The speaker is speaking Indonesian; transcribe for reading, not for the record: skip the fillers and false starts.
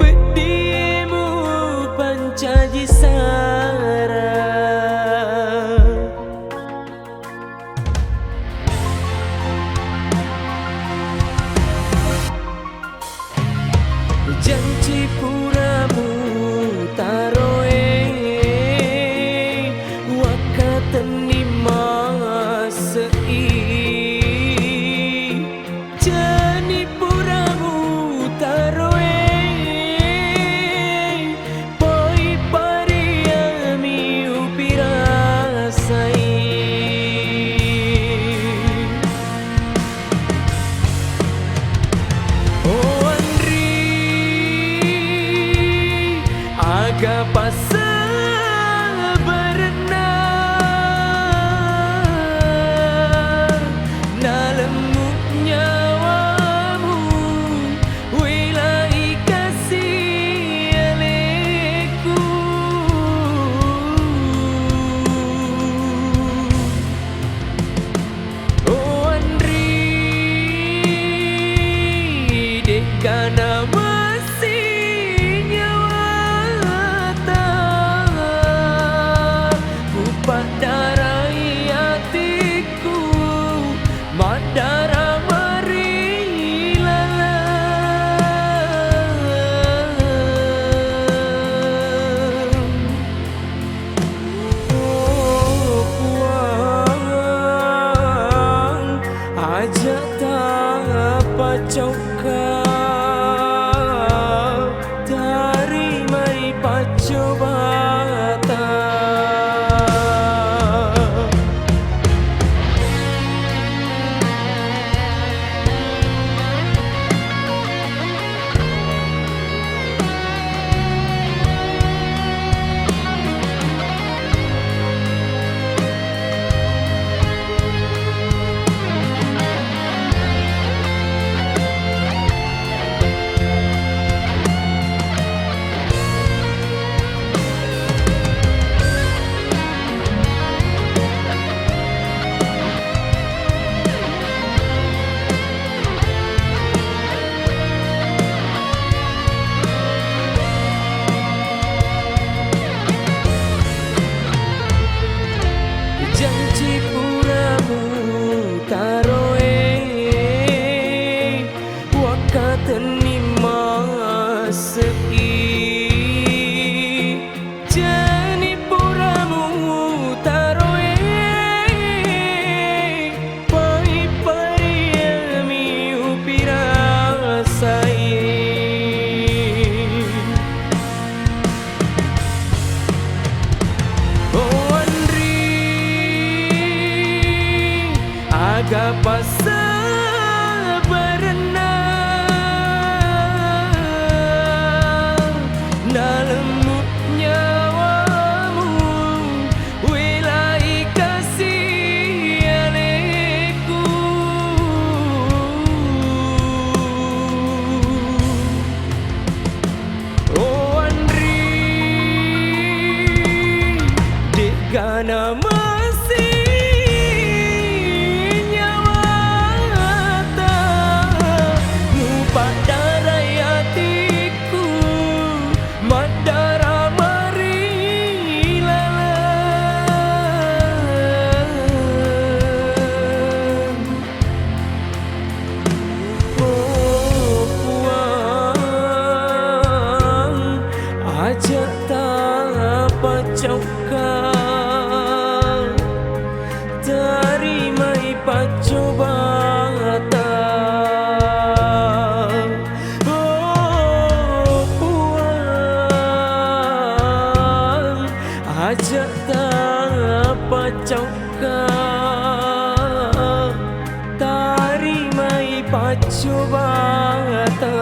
pedimu pancaji sara janji puramu taroe wakateni masei jani puramu taroe poi pariami upirasai oh Andri aga pasal berenang dalammu nyawamu wilai kasih aleku oh Andri dekana padarai hatiku madara mari lalang oh puang aja tak pacoka dari mai pacoba janji puramu taroe wakateni masei jani puramu taroe pai pariami upirasai aga pasal berenang dalammu nyawamu wilai kasih aleku oh Andri dekana aja tak pacoka dari mai pacobata oh puang aja tak pacoka dari mai pacobata